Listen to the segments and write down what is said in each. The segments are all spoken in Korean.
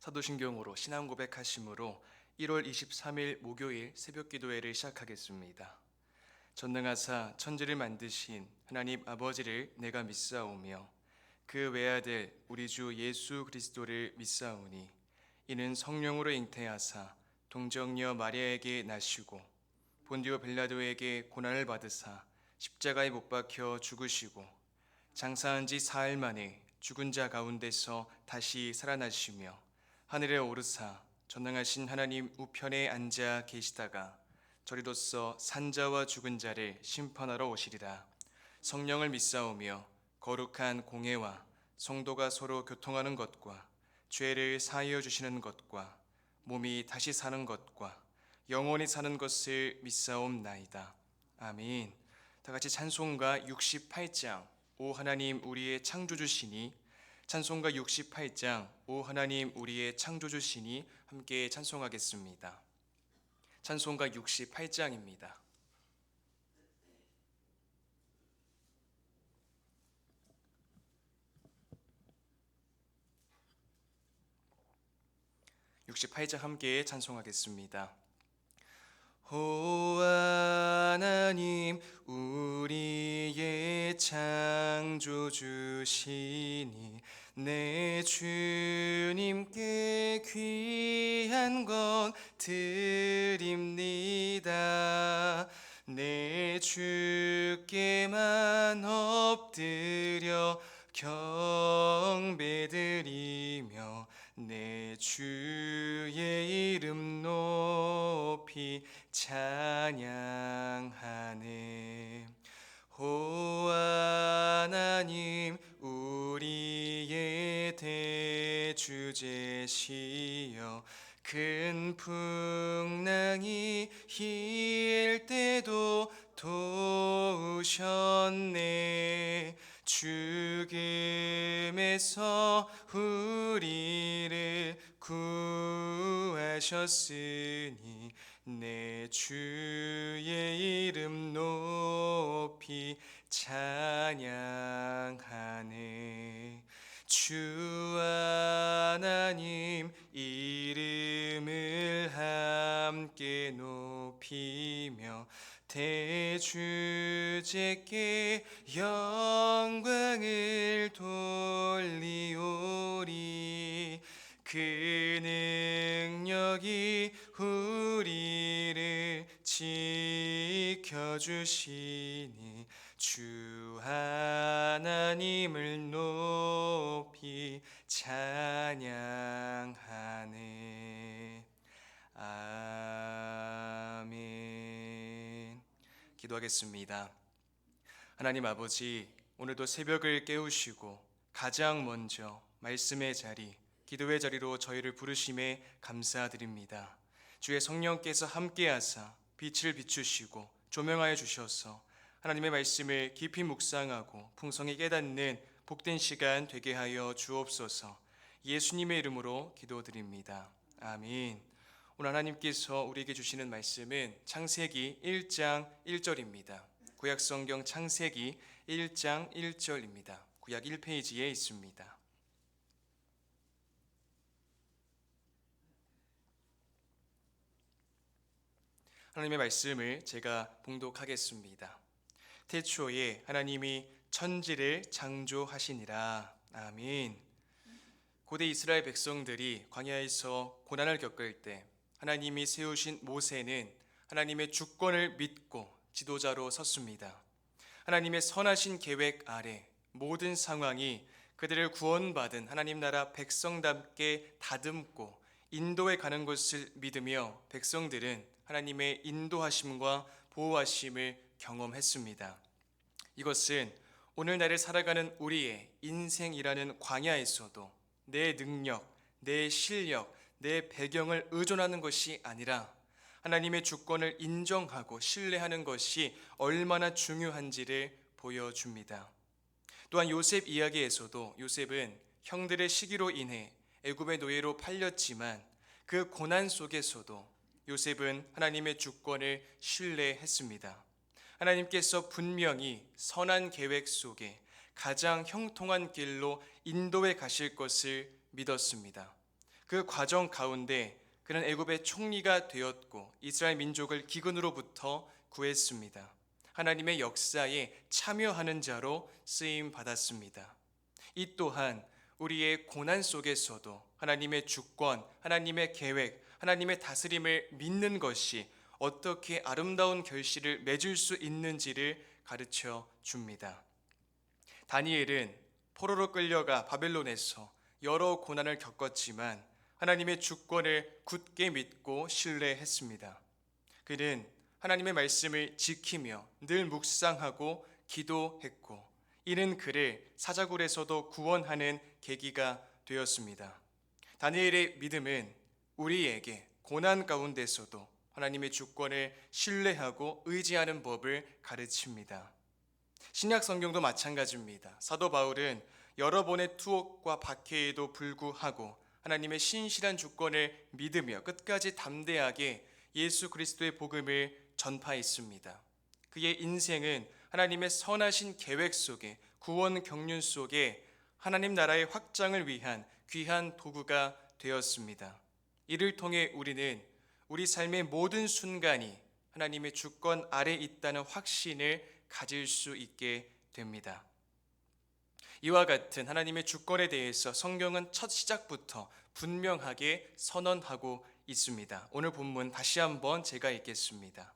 사도신경으로 신앙 고백하심으로 1월 23일 목요일 새벽 기도회를 시작하겠습니다. 전능하사 천지를 만드신 하나님 아버지를 내가 믿사오며 그 외아들 우리 주 예수 그리스도를 믿사오니 이는 성령으로 잉태하사 동정녀 마리아에게 나시고 본디오 빌라도에게 고난을 받으사 십자가에 못 박혀 죽으시고 장사한 지 사흘 만에 죽은 자 가운데서 다시 살아나시며 하늘에 오르사 전능하신 하나님 우편에 앉아 계시다가 저리로서 산자와 죽은 자를 심판하러 오시리라. 성령을 믿사오며 거룩한 공회와 성도가 서로 교통하는 것과 죄를 사하여 주시는 것과 몸이 다시 사는 것과 영원히 사는 것을 믿사옵나이다. 아멘. 다 같이 찬송가 68장 오 하나님 우리의 창조주시니, 찬송가 68장 오 하나님 우리의 창조주시니 함께 찬송하겠습니다. 찬송가 68장입니다. 68장 함께 찬송하겠습니다. 오 하나님 우리의 창조주시니 내 주님께 귀한 것 드립니다. 내 주께만 엎드려 경배드리며 내 주의 이름 높이 찬양하네. 오 하나님 우리의 대주제시여 큰 풍랑이 힐 때도 도우셨네. 죽음에서 우리를 구하셨으니 내 주의 이름 높이 찬양하네. 주 하나님 이름을 함께 높이며 대주제께 영광을 돌리오리. 그 능력이 우리를 지켜주시니 주 하나님을 높이 찬양하네. 아멘. 기도하겠습니다. 하나님 아버지, 오늘도 새벽을 깨우시고 가장 먼저 말씀의 자리, 기도의 자리로 저희를 부르심에 감사드립니다. 주의 성령께서 함께하사 빛을 비추시고 조명하여 주셔서 하나님의 말씀을 깊이 묵상하고 풍성히 깨닫는 복된 시간 되게 하여 주옵소서. 예수님의 이름으로 기도드립니다. 아멘. 오늘 하나님께서 우리에게 주시는 말씀은 창세기 1장 1절입니다. 구약성경 창세기 1장 1절입니다. 구약 1페이지에 있습니다. 하나님의 말씀을 제가 봉독하겠습니다. 태초에 하나님이 천지를 창조하시니라. 아멘. 고대 이스라엘 백성들이 광야에서 고난을 겪을 때 하나님이 세우신 모세는 하나님의 주권을 믿고 지도자로 섰습니다. 하나님의 선하신 계획 아래 모든 상황이 그들을 구원받은 하나님 나라 백성답게 다듬고 인도해 가는 것을 믿으며 백성들은 하나님의 인도하심과 보호하심을 경험했습니다. 이것은 오늘날을 살아가는 우리의 인생이라는 광야에서도 내 능력, 내 실력, 내 배경을 의존하는 것이 아니라 하나님의 주권을 인정하고 신뢰하는 것이 얼마나 중요한지를 보여줍니다. 또한 요셉 이야기에서도 요셉은 형들의 시기로 인해 애굽의 노예로 팔렸지만 그 고난 속에서도 요셉은 하나님의 주권을 신뢰했습니다. 하나님께서 분명히 선한 계획 속에 가장 형통한 길로 인도해 가실 것을 믿었습니다. 그 과정 가운데 그는 애굽의 총리가 되었고 이스라엘 민족을 기근으로부터 구했습니다. 하나님의 역사에 참여하는 자로 쓰임 받았습니다. 이 또한 우리의 고난 속에서도 하나님의 주권, 하나님의 계획, 하나님의 다스림을 믿는 것이 어떻게 아름다운 결실을 맺을 수 있는지를 가르쳐 줍니다. 다니엘은 포로로 끌려가 바벨론에서 여러 고난을 겪었지만 하나님의 주권을 굳게 믿고 신뢰했습니다. 그는 하나님의 말씀을 지키며 늘 묵상하고 기도했고 이는 그를 사자굴에서도 구원하는 계기가 되었습니다. 다니엘의 믿음은 우리에게 고난 가운데서도 하나님의 주권을 신뢰하고 의지하는 법을 가르칩니다. 신약 성경도 마찬가지입니다. 사도 바울은 여러 번의 투옥과 박해에도 불구하고 하나님의 신실한 주권을 믿으며 끝까지 담대하게 예수 그리스도의 복음을 전파했습니다. 그의 인생은 하나님의 선하신 계획 속에 구원 경륜 속에 하나님 나라의 확장을 위한 귀한 도구가 되었습니다. 이를 통해 우리는 우리 삶의 모든 순간이 하나님의 주권 아래 있다는 확신을 가질 수 있게 됩니다. 이와 같은 하나님의 주권에 대해서 성경은 첫 시작부터 분명하게 선언하고 있습니다. 오늘 본문 다시 한번 제가 읽겠습니다.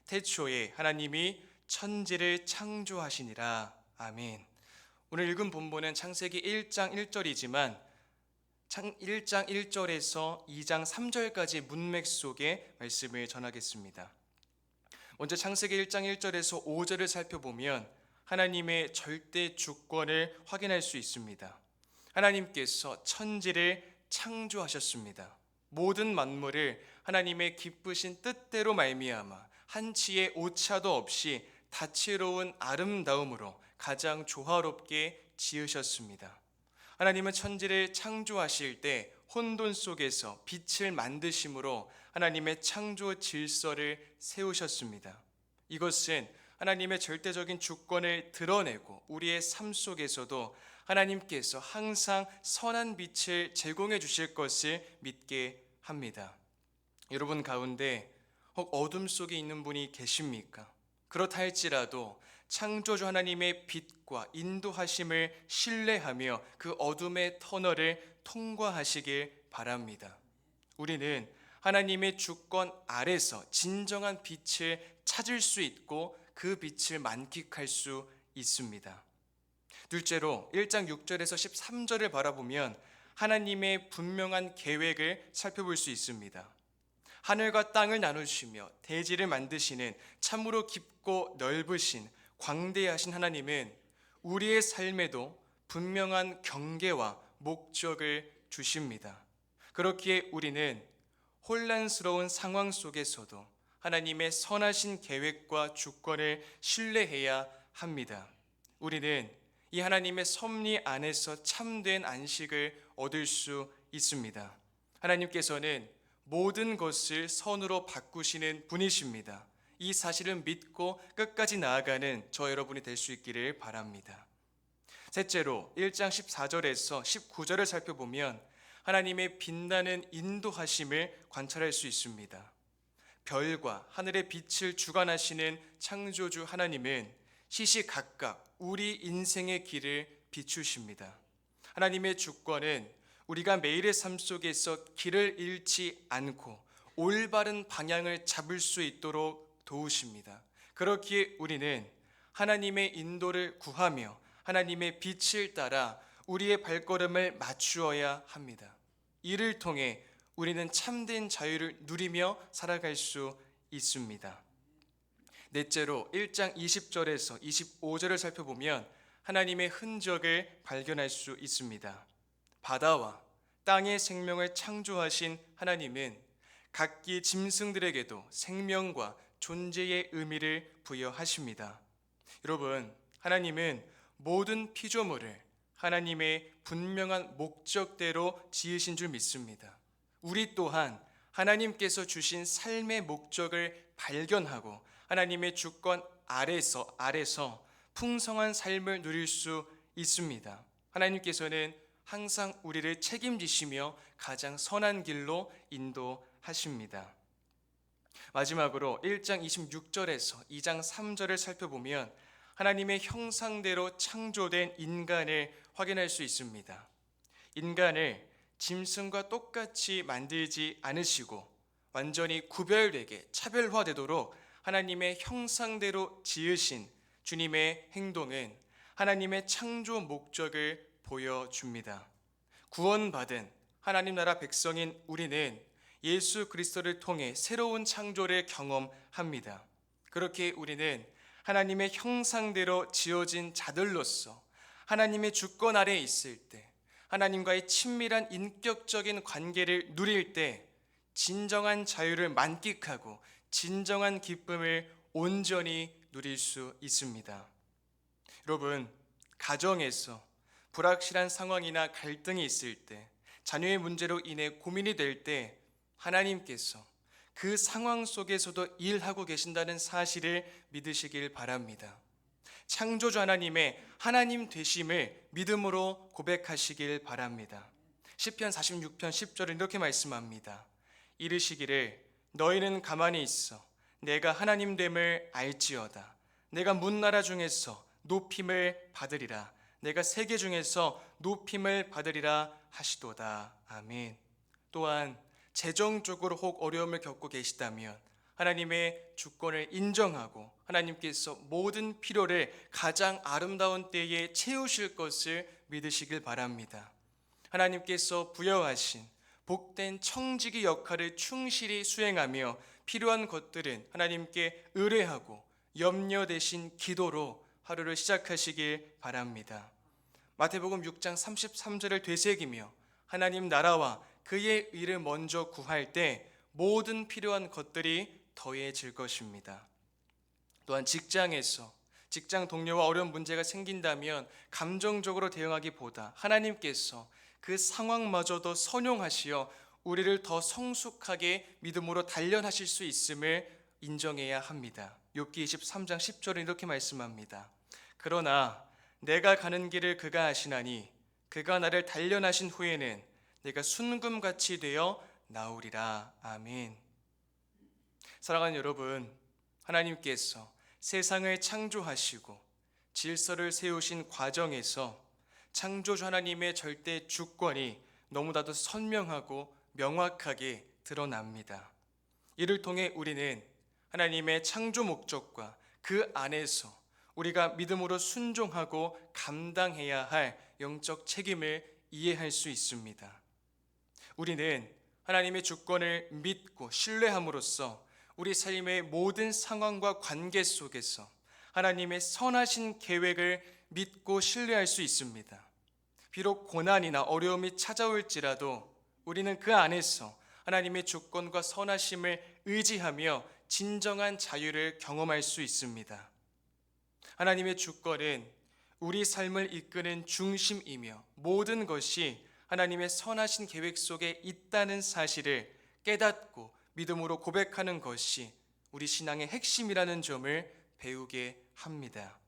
태초에 하나님이 천지를 창조하시니라. 아멘. 오늘 읽은 본문은 창세기 1장 1절이지만 1장 1절에서 2장 3절까지 문맥 속의 말씀을 전하겠습니다. 먼저 창세기 1장 1절에서 5절을 살펴보면 하나님의 절대 주권을 확인할 수 있습니다. 하나님께서 천지를 창조하셨습니다. 모든 만물을 하나님의 기쁘신 뜻대로 말미암아 한치의 오차도 없이 다채로운 아름다움으로 가장 조화롭게 지으셨습니다. 하나님은 천지를 창조하실 때 혼돈 속에서 빛을 만드심으로 하나님의 창조 질서를 세우셨습니다. 이것은 하나님의 절대적인 주권을 드러내고 우리의 삶 속에서도 하나님께서 항상 선한 빛을 제공해 주실 것을 믿게 합니다. 여러분 가운데 혹 어둠 속에 있는 분이 계십니까? 그렇다 할지라도 창조주 하나님의 빛과 인도하심을 신뢰하며 그 어둠의 터널을 통과하시길 바랍니다. 우리는 하나님의 주권 아래서 진정한 빛을 찾을 수 있고 그 빛을 만끽할 수 있습니다. 둘째로 1장 6절에서 13절을 바라보면 하나님의 분명한 계획을 살펴볼 수 있습니다. 하늘과 땅을 나누시며 대지를 만드시는 참으로 깊고 넓으신 광대하신 하나님은 우리의 삶에도 분명한 경계와 목적을 주십니다. 그렇기에 우리는 혼란스러운 상황 속에서도 하나님의 선하신 계획과 주권을 신뢰해야 합니다. 우리는 이 하나님의 섭리 안에서 참된 안식을 얻을 수 있습니다. 하나님께서는 모든 것을 선으로 바꾸시는 분이십니다. 이 사실을 믿고 끝까지 나아가는 저 여러분이 될 수 있기를 바랍니다. 셋째로 1장 14절에서 19절을 살펴보면 하나님의 빛나는 인도하심을 관찰할 수 있습니다. 별과 하늘의 빛을 주관하시는 창조주 하나님은 시시각각 우리 인생의 길을 비추십니다. 하나님의 주권은 우리가 매일의 삶 속에서 길을 잃지 않고 올바른 방향을 잡을 수 있도록 도우십니다. 그렇기에 우리는 하나님의 인도를 구하며 하나님의 빛을 따라 우리의 발걸음을 맞추어야 합니다. 이를 통해 우리는 참된 자유를 누리며 살아갈 수 있습니다. 넷째로 1장 20절에서 25절을 살펴보면 하나님의 흔적을 발견할 수 있습니다. 바다와 땅의 생명을 창조하신 하나님은 각기 짐승들에게도 생명과 존재의 의미를 부여하십니다. 여러분, 하나님은 모든 피조물을 하나님의 분명한 목적대로 지으신 줄 믿습니다. 우리 또한 하나님께서 주신 삶의 목적을 발견하고 하나님의 주권 아래서 풍성한 삶을 누릴 수 있습니다. 하나님께서는 항상 우리를 책임지시며 가장 선한 길로 인도하십니다. 마지막으로 1장 26절에서 2장 3절을 살펴보면 하나님의 형상대로 창조된 인간을 확인할 수 있습니다. 인간을 짐승과 똑같이 만들지 않으시고 완전히 구별되게 차별화되도록 하나님의 형상대로 지으신 주님의 행동은 하나님의 창조 목적을 보여줍니다. 구원받은 하나님 나라 백성인 우리는 예수 그리스도를 통해 새로운 창조를 경험합니다. 그렇게 우리는 하나님의 형상대로 지어진 자들로서 하나님의 주권 아래에 있을 때, 하나님과의 친밀한 인격적인 관계를 누릴 때 진정한 자유를 만끽하고 진정한 기쁨을 온전히 누릴 수 있습니다. 여러분, 가정에서 불확실한 상황이나 갈등이 있을 때, 자녀의 문제로 인해 고민이 될 때 하나님께서 그 상황 속에서도 일하고 계신다는 사실을 믿으시길 바랍니다. 창조주 하나님의 하나님 되심을 믿음으로 고백하시길 바랍니다. 시편 46편 10절은 이렇게 말씀합니다. 이르시기를 너희는 가만히 있어 내가 하나님 됨을 알지어다. 내가 문나라 중에서 높임을 받으리라. 내가 세계 중에서 높임을 받으리라 하시도다. 아멘. 또한 재정적으로 혹 어려움을 겪고 계시다면 하나님의 주권을 인정하고 하나님께서 모든 필요를 가장 아름다운 때에 채우실 것을 믿으시길 바랍니다. 하나님께서 부여하신 복된 청지기 역할을 충실히 수행하며 필요한 것들은 하나님께 의뢰하고 염려 대신 기도로 하루를 시작하시길 바랍니다. 마태복음 6장 33절을 되새기며 하나님 나라와 그의 의를 먼저 구할 때 모든 필요한 것들이 더해질 것입니다. 또한 직장에서 직장 동료와 어려운 문제가 생긴다면 감정적으로 대응하기보다 하나님께서 그 상황마저도 선용하시어 우리를 더 성숙하게 믿음으로 단련하실 수 있음을 인정해야 합니다. 욥기 23장 10절은 이렇게 말씀합니다. 그러나 내가 가는 길을 그가 아시나니 그가 나를 단련하신 후에는 내가 순금같이 되어 나오리라. 아멘. 사랑하는 여러분, 하나님께서 세상을 창조하시고 질서를 세우신 과정에서 창조주 하나님의 절대 주권이 너무나도 선명하고 명확하게 드러납니다. 이를 통해 우리는 하나님의 창조 목적과 그 안에서 우리가 믿음으로 순종하고 감당해야 할 영적 책임을 이해할 수 있습니다. 우리는 하나님의 주권을 믿고 신뢰함으로써 우리 삶의 모든 상황과 관계 속에서 하나님의 선하신 계획을 믿고 신뢰할 수 있습니다. 비록 고난이나 어려움이 찾아올지라도 우리는 그 안에서 하나님의 주권과 선하심을 의지하며 진정한 자유를 경험할 수 있습니다. 하나님의 주권은 우리 삶을 이끄는 중심이며 모든 것이 하나님의 선하신 계획 속에 있다는 사실을 깨닫고 믿음으로 고백하는 것이 우리 신앙의 핵심이라는 점을 배우게 합니다.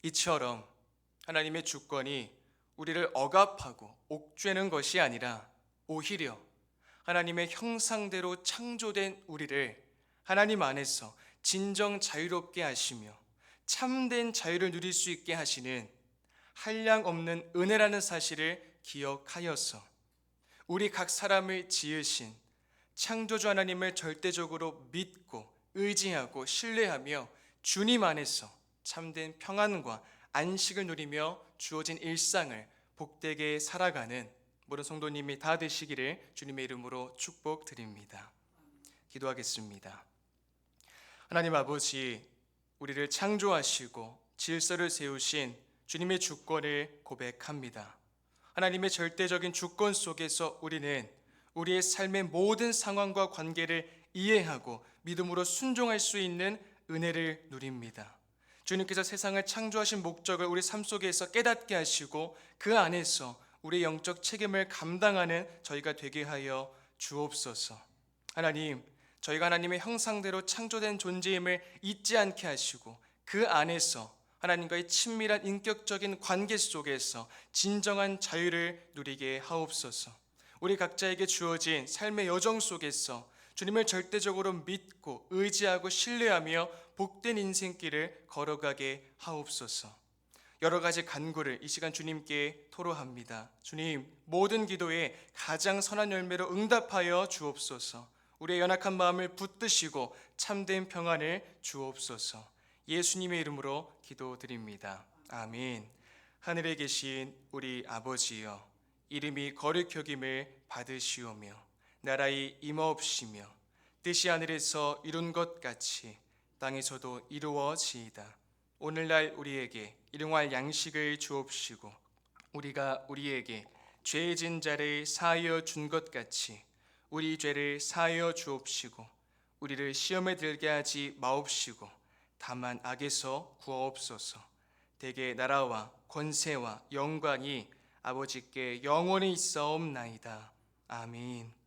이처럼 하나님의 주권이 우리를 억압하고 옥죄는 것이 아니라 오히려 하나님의 형상대로 창조된 우리를 하나님 안에서 진정 자유롭게 하시며 참된 자유를 누릴 수 있게 하시는 한량없는 은혜라는 사실을 기억하여서 우리 각 사람을 지으신 창조주 하나님을 절대적으로 믿고 의지하고 신뢰하며 주님 안에서 참된 평안과 안식을 누리며 주어진 일상을 복되게 살아가는 모든 성도님이 다 되시기를 주님의 이름으로 축복드립니다. 기도하겠습니다. 하나님 아버지, 우리를 창조하시고 질서를 세우신 주님의 주권을 고백합니다. 하나님의 절대적인 주권 속에서 우리는 우리의 삶의 모든 상황과 관계를 이해하고 믿음으로 순종할 수 있는 은혜를 누립니다. 주님께서 세상을 창조하신 목적을 우리 삶 속에서 깨닫게 하시고 그 안에서 우리의 영적 책임을 감당하는 저희가 되게 하여 주옵소서. 하나님, 저희가 하나님의 형상대로 창조된 존재임을 잊지 않게 하시고 그 안에서 하나님과의 친밀한 인격적인 관계 속에서 진정한 자유를 누리게 하옵소서. 우리 각자에게 주어진 삶의 여정 속에서 주님을 절대적으로 믿고 의지하고 신뢰하며 복된 인생길을 걸어가게 하옵소서. 여러 가지 간구를 이 시간 주님께 토로합니다. 주님, 모든 기도에 가장 선한 열매로 응답하여 주옵소서. 우리의 연약한 마음을 붙드시고 참된 평안을 주옵소서. 예수님의 이름으로 기도드립니다. 아멘. 하늘에 계신 우리 아버지여, 이름이 거룩히 여김을 받으시오며 나라의 임하옵시며 뜻이 하늘에서 이룬 것 같이 땅에서도 이루어지이다. 오늘날 우리에게 일용할 양식을 주옵시고 우리가 우리에게 죄 진 자를 사하여 준 것 같이 우리 죄를 사하여 주옵시고 우리를 시험에 들게 하지 마옵시고 다만 악에서 구하옵소서. 대개 나라와 권세와 영광이 아버지께 영원히 있사옵나이다. 아멘.